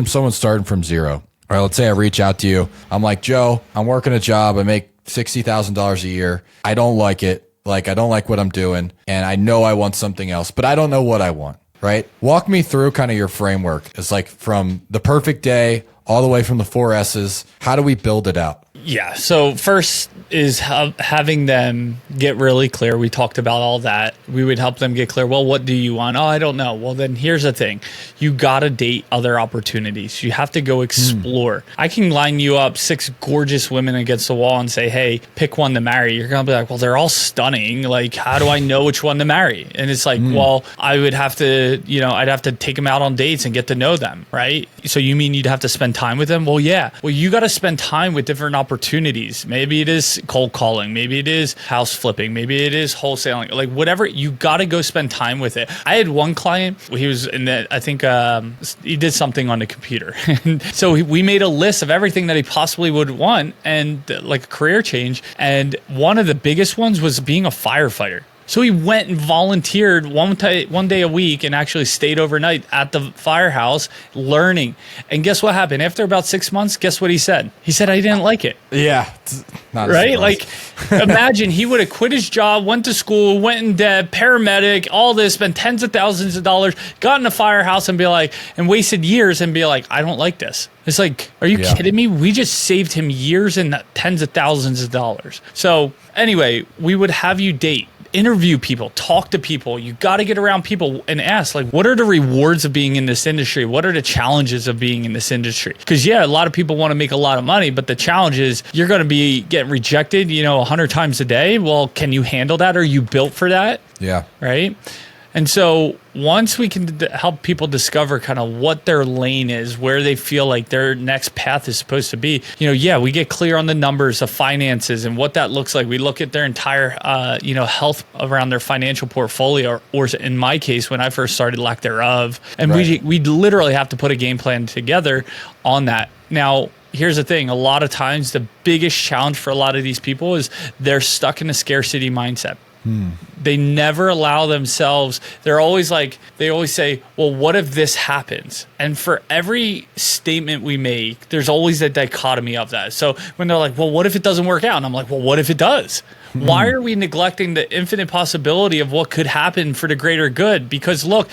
someone's starting from zero. All right, let's say I reach out to you. I'm like, Joe, I'm working a job. I make $60,000 a year. I don't like it. Like, I don't like what I'm doing. And I know I want something else, but I don't know what I want, right? Walk me through kind of your framework. It's like from the perfect day all the way from the 4 S's. How do we build it out? Yeah. So first is having them get really clear. We talked about all that. We would help them get clear. Well, what do you want? Oh, I don't know. Well, then here's the thing. You got to date other opportunities. You have to go explore. I can line you up 6 gorgeous women against the wall and say, hey, pick one to marry. You're going to be like, well, they're all stunning. Like, how do I know which one to marry? And it's like, well, I would have to, I'd have to take them out on dates and get to know them, right? So you mean you'd have to spend time with them? Well, yeah. Well, you got to spend time with different opportunities. Maybe it is cold calling. Maybe it is house flipping. Maybe it is wholesaling. Like whatever, you got to go spend time with it. I had one client, he was in that, I think he did something on the computer. So we made a list of everything that he possibly would want and like a career change. And one of the biggest ones was being a firefighter. So he went and volunteered one day a week and actually stayed overnight at the firehouse learning. And guess what happened? After about 6 months, guess what he said? He said, I didn't like it. Yeah. Not right? Like, imagine he would have quit his job, went to school, went in debt, paramedic, all this, spent tens of thousands of dollars, got in a firehouse and wasted years and be like, I don't like this. It's like, are you kidding me? We just saved him years and tens of thousands of dollars. So anyway, we would have you date. Interview people, talk to people. You got to get around people and ask, like, what are the rewards of being in this industry? What are the challenges of being in this industry? Because a lot of people want to make a lot of money, but the challenge is you're going to be getting rejected, 100 times a day. Well, can you handle that? Are you built for that? Yeah. Right. And so once we can help people discover kind of what their lane is, where they feel like their next path is supposed to be, we get clear on the numbers of finances and what that looks like. We look at their entire, health around their financial portfolio, or in my case, when I first started, lack thereof. And we literally have to put a game plan together on that. Now, here's the thing. A lot of times, the biggest challenge for a lot of these people is they're stuck in a scarcity mindset. They never allow themselves. They always say, well, what if this happens? And for every statement we make, there's always a dichotomy of that. So when they're like, well, what if it doesn't work out? And I'm like, well, what if it does? Why are we neglecting the infinite possibility of what could happen for the greater good? Because look,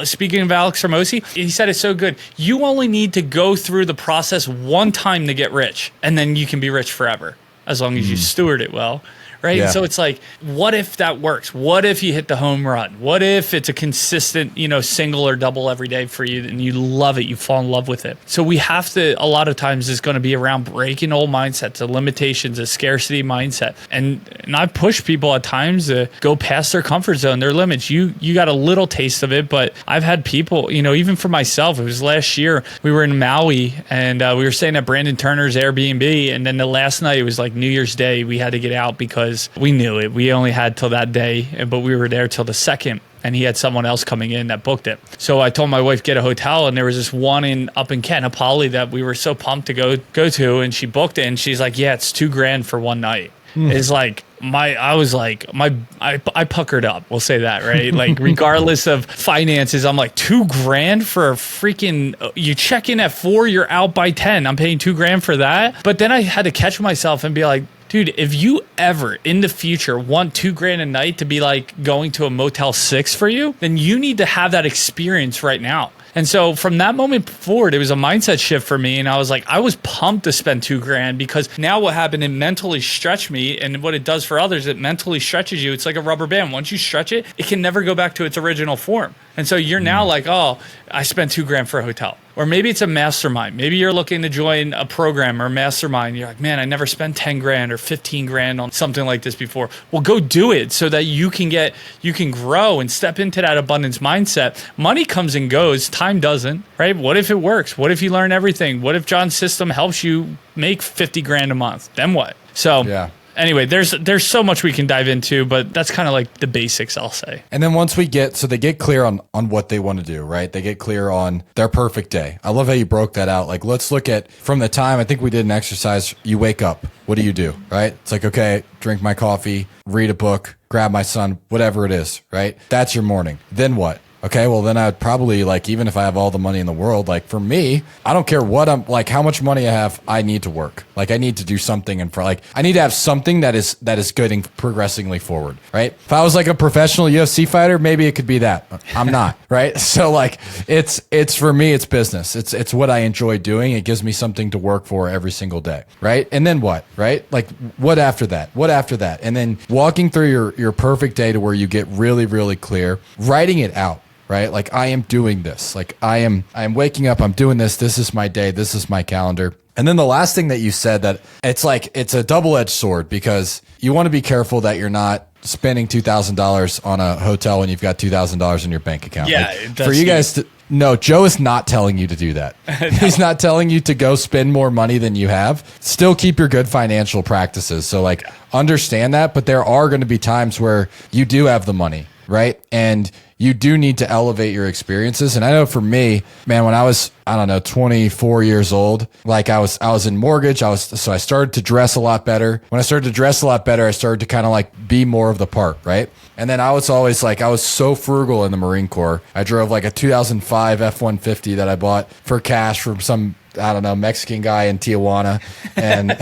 speaking of Alex Hormozi, he said it's so good. You only need to go through the process one time to get rich, and then you can be rich forever, as long as you steward it well. Right. Yeah. So it's like, what if that works? What if you hit the home run? What if it's a consistent, single or double every day for you and you love it? You fall in love with it. So we have to, a lot of times it's going to be around breaking old mindsets, the limitations, the scarcity mindset. And I push people at times to go past their comfort zone, their limits. You got a little taste of it, but I've had people, even for myself, it was last year, we were in Maui and we were staying at Brandon Turner's Airbnb. And then the last night, it was like New Year's Day. We had to get out because we knew it. We only had till that day, but we were there till the second, and he had someone else coming in that booked it. So I told my wife, get a hotel, and there was this one up in Kenapali that we were so pumped to go to, and she booked it, and she's like, yeah, it's $2,000 for one night. It's like, I puckered up. We'll say that, right? Like, regardless of finances, I'm like, $2,000 for a freaking, you check in at 4, you're out by 10. I'm paying $2,000 for that. But then I had to catch myself and be like, dude, if you ever in the future want $2,000 a night to be like going to a Motel 6 for you, then you need to have that experience right now. And so from that moment forward, it was a mindset shift for me. And I was like, I was pumped to spend $2,000 because now what happened, it mentally stretched me. And what it does for others, it mentally stretches you. It's like a rubber band. Once you stretch it, it can never go back to its original form. And so you're now like, oh, I spent $2,000 for a hotel. Or maybe it's a mastermind. Maybe you're looking to join a program or a mastermind. You're like, man, I never spent $10,000 or $15,000 on something like this before. Well, go do it so that you can grow and step into that abundance mindset. Money comes and goes. Time doesn't, right? What if it works? What if you learn everything? What if John's system helps you make $50,000 a month? Then what? So anyway, there's so much we can dive into, but that's kind of like the basics, I'll say. And then once they get clear on what they want to do, right? They get clear on their perfect day. I love how you broke that out. Like, let's look at from the time, I think we did an exercise, you wake up, what do you do, right? It's like, okay, drink my coffee, read a book, grab my son, whatever it is, right? That's your morning. Then what? Okay, well, then I'd probably, like, even if I have all the money in the world, like, for me, I don't care what I'm, like, how much money I have, I need to work. Like, I need to do something, and for, like, I need to have something that is good and progressingly forward, right? If I was, like, a professional UFC fighter, maybe it could be that. I'm not, right? So, like, it's for me, it's business. It's what I enjoy doing. It gives me something to work for every single day, right? And then what, right? Like, what after that? What after that? And then walking through your perfect day to where you get really, really clear, writing it out. Right? Like, I am doing this. Like, I am waking up. I'm doing this. This is my day. This is my calendar. And then the last thing that you said, that it's like, it's a double-edged sword, because you want to be careful that you're not spending $2,000 on a hotel when you've got $2,000 in your bank account. Yeah. Like, for you guys No, Joe is not telling you to do that. No. He's not telling you to go spend more money than you have. Still keep your good financial practices. So like understand that, but there are going to be times where you do have the money, right? And you do need to elevate your experiences. And I know for me, man, when I was, 24 years old, like I was in mortgage. So I started to dress a lot better. When I started to dress a lot better, I started to kind of like be more of the part, right? And then I was always like, I was so frugal in the Marine Corps. I drove like a 2005 F-150 that I bought for cash from some, Mexican guy in Tijuana. And,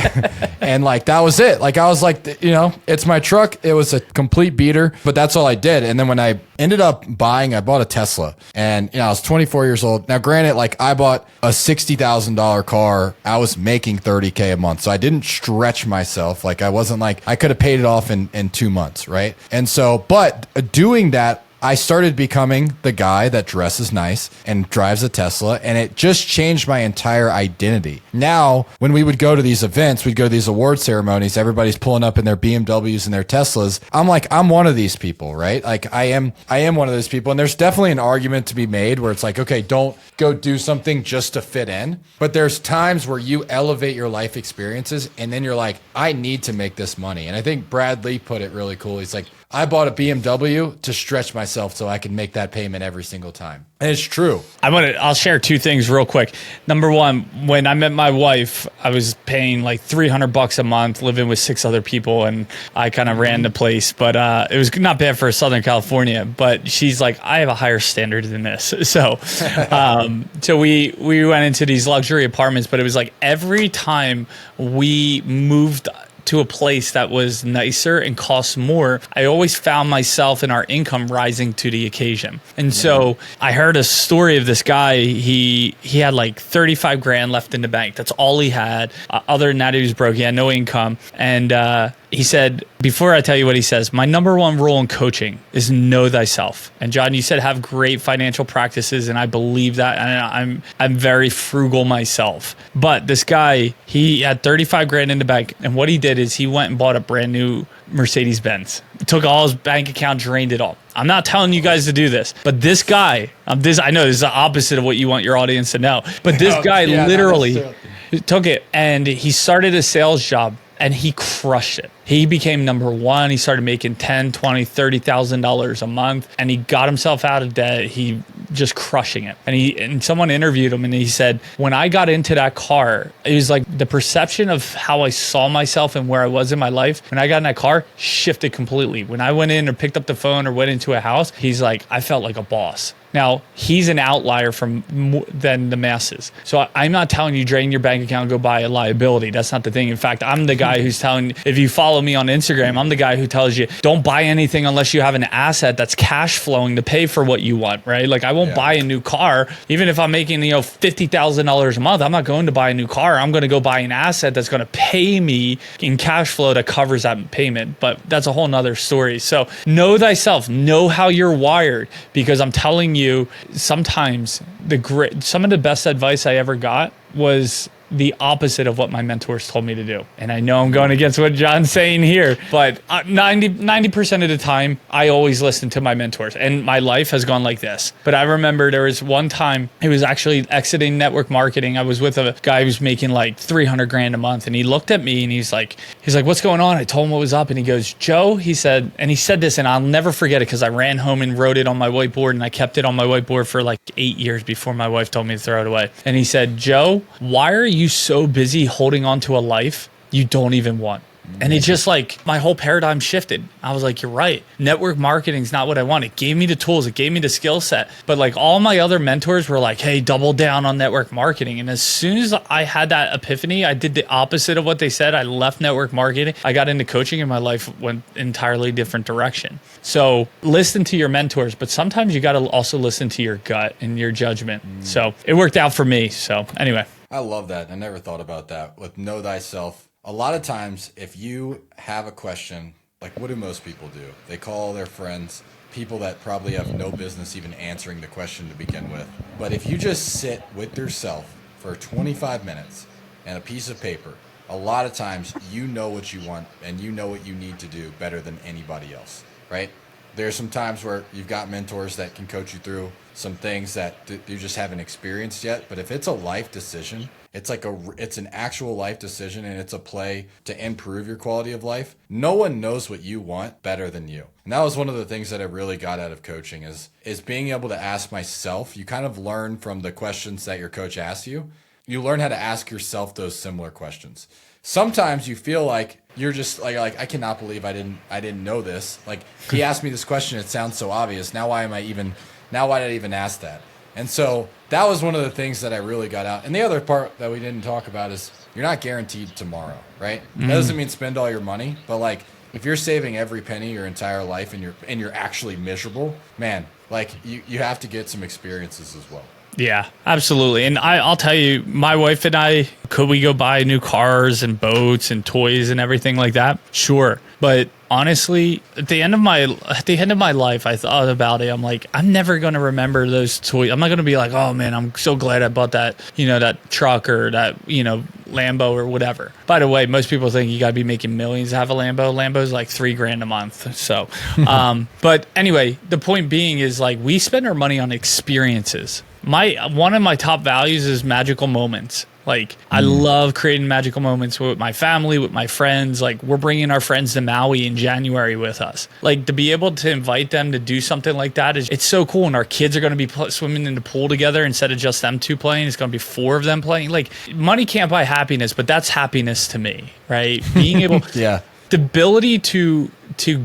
and like, that was it. Like, I was like, it's my truck. It was a complete beater, but that's all I did. And then when I ended up I bought a Tesla and, I was 24 years old. Now, granted, like I bought a $60,000 car. I was making $30K a month. So I didn't stretch myself. Like I wasn't like, I could have paid it off in 2 months. Right. And so, but doing that, I started becoming the guy that dresses nice and drives a Tesla, and it just changed my entire identity. Now, when we would go to these events, we'd go to these award ceremonies, everybody's pulling up in their BMWs and their Teslas. I'm like, I'm one of these people, right? Like I am one of those people. And there's definitely an argument to be made where it's like, okay, don't go do something just to fit in. But there's times where you elevate your life experiences and then you're like, I need to make this money. And I think Brad Lee put it really cool. He's like, I bought a BMW to stretch myself so I can make that payment every single time. And it's true. I'll share two things real quick. Number one, when I met my wife, I was paying like $300 a month, living with 6 other people, and I kind of ran the place. But it was not bad for Southern California. But she's like, I have a higher standard than this. So, so we went into these luxury apartments, but it was like every time we moved to a place that was nicer and cost more, I always found myself and our income rising to the occasion. And so I heard a story of this guy. He had like 35 grand left in the bank. That's all he had. Other than that, he was broke. He had no income. And he said, before I tell you what he says, my number one rule in coaching is know thyself. And John, you said have great financial practices, and I believe that. And I'm very frugal myself. But this guy, he had 35 grand in the bank, and what he did is he went and bought a brand new Mercedes Benz. Took all his bank account, drained it all. I'm not telling you guys to do this, but this guy, I know this is the opposite of what you want your audience to know, but this guy literally took it and he started a sales job. And he crushed it. He became number one. He started making $10,000, $20,000, $30,000 a month, and he got himself out of debt. He just crushing it. And someone interviewed him, and he said, when I got into that car, it was like the perception of how I saw myself and where I was in my life. When I got in that car, shifted completely. When I went in or picked up the phone or went into a house, he's like, I felt like a boss. Now, he's an outlier than the masses. So I'm not telling you drain your bank account and go buy a liability. That's not the thing. In fact, I'm the guy who's telling, if you follow me on Instagram, I'm the guy who tells you don't buy anything unless you have an asset that's cash flowing to pay for what you want, right? Like I won't buy a new car. Even if I'm making, $50,000 a month, I'm not going to buy a new car. I'm going to go buy an asset that's going to pay me in cash flow that covers that payment. But that's a whole nother story. So know thyself, know how you're wired, because I'm telling you, sometimes some of the best advice I ever got was the opposite of what my mentors told me to do. And I know I'm going against what John's saying here, but 90% of the time, I always listen to my mentors, and my life has gone like this. But I remember there was one time, he was actually exiting network marketing. I was with a guy who was making like 300 grand a month, and he looked at me and he's like, what's going on? I told him what was up, and he goes, Joe, he said this, and I'll never forget it because I ran home and wrote it on my whiteboard, and I kept it on my whiteboard for like 8 years before my wife told me to throw it away. And he said, Joe, why are you so busy holding on to a life you don't even want? And it just like my whole paradigm shifted. I was like, you're right. Network marketing is not what I want. It gave me the tools. It gave me the skill set. But like all my other mentors were like, hey, double down on network marketing. And as soon as I had that epiphany, I did the opposite of what they said. I left network marketing. I got into coaching, and my life went entirely different direction. So listen to your mentors, but sometimes you got to also listen to your gut and your judgment. So it worked out for me. So anyway. I love that. I never thought about that with know thyself. A lot of times, if you have a question, like what do most people do? They call their friends, people that probably have no business even answering the question to begin with. But if you just sit with yourself for 25 minutes and a piece of paper, a lot of times you know what you want and you know what you need to do better than anybody else, right? there's some times where you've got mentors that can coach you through some things that you just haven't experienced yet. But if it's a life decision, it's an actual life decision, and it's a play to improve your quality of life. No one knows what you want better than you. And that was one of the things that I really got out of coaching is being able to ask myself. You kind of learn from the questions that your coach asks you. You learn how to ask yourself those similar questions. Sometimes you feel like you're just like I cannot believe I didn't know this. Like, he asked me this question, it sounds so obvious. Now why did I even ask that? And so that was one of the things that I really got out. And the other part that we didn't talk about is you're not guaranteed tomorrow, right? That doesn't mean spend all your money, but like if you're saving every penny your entire life and you're actually miserable, man, like you have to get some experiences as well. Yeah, absolutely. And I'll tell you, my wife and I, could we go buy new cars and boats and toys and everything like that? Sure. But honestly, at the end of my life, I thought about it. I'm like, I'm never going to remember those toys. I'm not going to be like, oh man, I'm so glad I bought that, that truck or that, Lambo or whatever. By the way, most people think you got to be making millions to have a Lambo. Lambo's like $3,000 a month. So, but anyway, the point being is like we spend our money on experiences. One of my top values is magical moments. Like I love creating magical moments with my family, with my friends. Like we're bringing our friends to Maui in January with us. Like to be able to invite them to do something like that it's so cool. And our kids are going to be swimming in the pool together instead of just them two playing. It's going to be 4 of them playing. Like money can't buy happiness, but that's happiness to me, right? Being able, yeah, the ability to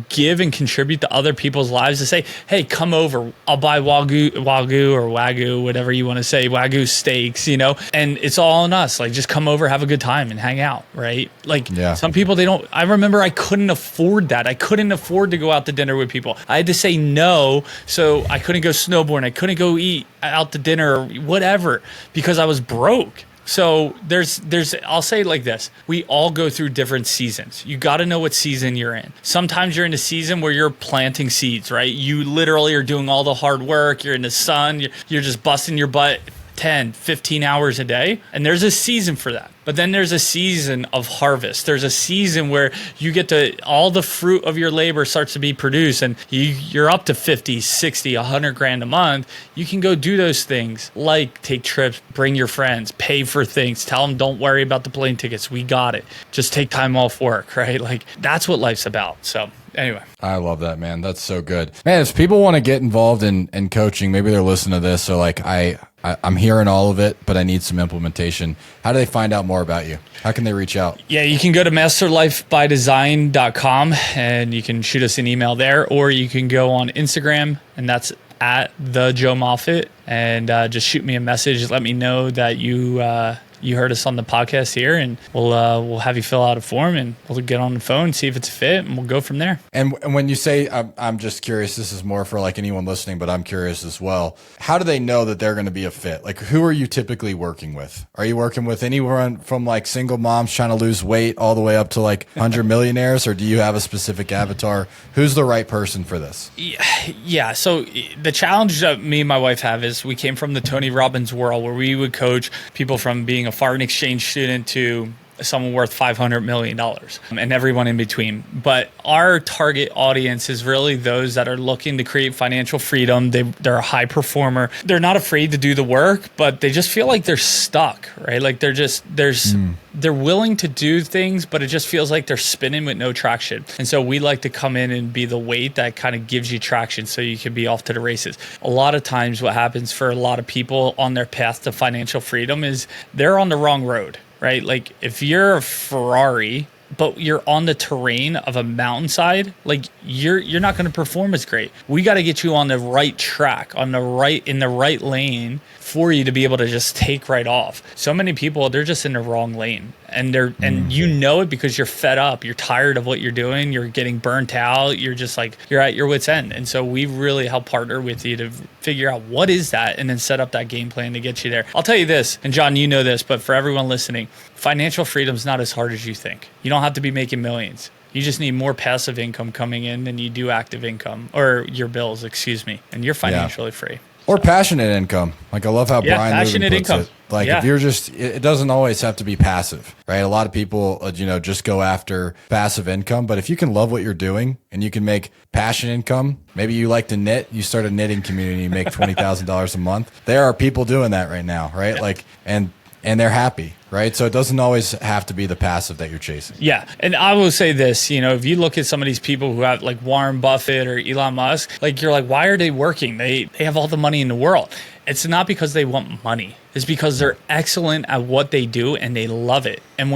give and contribute to other people's lives, to say, hey, come over, I'll buy wagyu, whatever you want to say, wagyu steaks, and it's all on us. Like just come over, have a good time and hang out, right? Like some people, I remember I couldn't afford that. I couldn't afford to go out to dinner with people. I had to say no, so I couldn't go snowboarding. I couldn't go eat out to dinner or whatever because I was broke. So I'll say it like this. We all go through different seasons. You got to know what season you're in. Sometimes you're in a season where you're planting seeds, right? You literally are doing all the hard work. You're in the sun. You're just busting your butt 10, 15 hours a day. And there's a season for that. But then there's a season of harvest. There's a season where you get to, all the fruit of your labor starts to be produced and you're up to 50, 60, 100 grand a month. You can go do those things like take trips, bring your friends, pay for things, tell them don't worry about the plane tickets. We got it. Just take time off work, right? Like that's what life's about. So anyway. I love that, man. That's so good. Man, if people want to get involved in coaching, maybe they're listening to this. So like I'm hearing all of it, but I need some implementation. How do they find out more about you? How can they reach out? Yeah, you can go to masterlifebydesign.com and you can shoot us an email there, or you can go on Instagram and that's at the Joe Moffett and just shoot me a message. Let me know that you heard us on the podcast here, and we'll have you fill out a form and we'll get on the phone, see if it's a fit, and we'll go from there. And when you say, I'm just curious, this is more for like anyone listening, but I'm curious as well. How do they know that they're going to be a fit? Like who are you typically working with? Are you working with anyone from like single moms trying to lose weight all the way up to like 100 millionaires, or do you have a specific avatar? Who's the right person for this? Yeah. So the challenge that me and my wife have is we came from the Tony Robbins world where we would coach people from being a foreign exchange student to someone worth $500 million and everyone in between. But our target audience is really those that are looking to create financial freedom. They're a high performer. They're not afraid to do the work, but they just feel like they're stuck, right? Like they're willing to do things, but it just feels like they're spinning with no traction. And so we like to come in and be the weight that kind of gives you traction so you can be off to the races. A lot of times what happens for a lot of people on their path to financial freedom is they're on the wrong road. Right? Like if you're a Ferrari, but you're on the terrain of a mountainside, like you're not going to perform as great. We got to get you on the right track, in the right lane for you to be able to just take right off. So many people, they're just in the wrong lane, and you know it because you're fed up, you're tired of what you're doing, you're getting burnt out, you're just like you're at your wit's end. And so we really help partner with you to figure out what is that, and then set up that game plan to get you there. I'll tell you this, and John, you know this, but for everyone listening, financial freedom is not as hard as you think. You don't have to be making millions. You just need more passive income coming in than you do active income, or your bills, and you're financially free. Or passionate income. Like I love how Brian passionate Lubin puts income. it. Like if you're just, it doesn't always have to be passive, right? A lot of people, just go after passive income. But if you can love what you're doing and you can make passion income, maybe you like to knit, you start a knitting community, you make $20,000 a month. There are people doing that right now, right? Yeah. Like, and they're happy, right? So it doesn't always have to be the passive that you're chasing. Yeah. And I will say this, if you look at some of these people who have like Warren Buffett or Elon Musk, like you're like, why are they working? They have all the money in the world. It's not because they want money. It's because they're excellent at what they do and they love it. And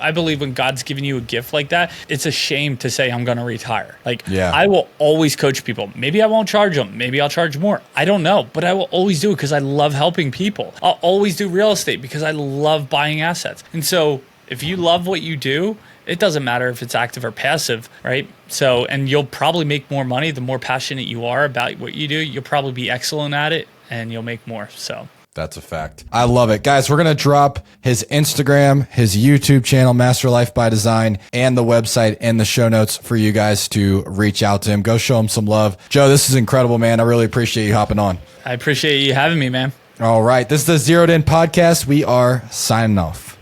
I believe when God's given you a gift like that, it's a shame to say, I'm going to retire. Like, I will always coach people. Maybe I won't charge them. Maybe I'll charge more. I don't know, but I will always do it because I love helping people. I'll always do real estate because I love buying assets. And so if you love what you do, it doesn't matter if it's active or passive, right? So, and you'll probably make more money. The more passionate you are about what you do, you'll probably be excellent at it and you'll make more. So that's a fact. I love it. Guys, we're going to drop his Instagram, his YouTube channel, Master Life by Design, and the website in the show notes for you guys to reach out to him. Go show him some love. Joe, this is incredible, man. I really appreciate you hopping on. I appreciate you having me, man. All right. This is the Zeroed In Podcast. We are signing off.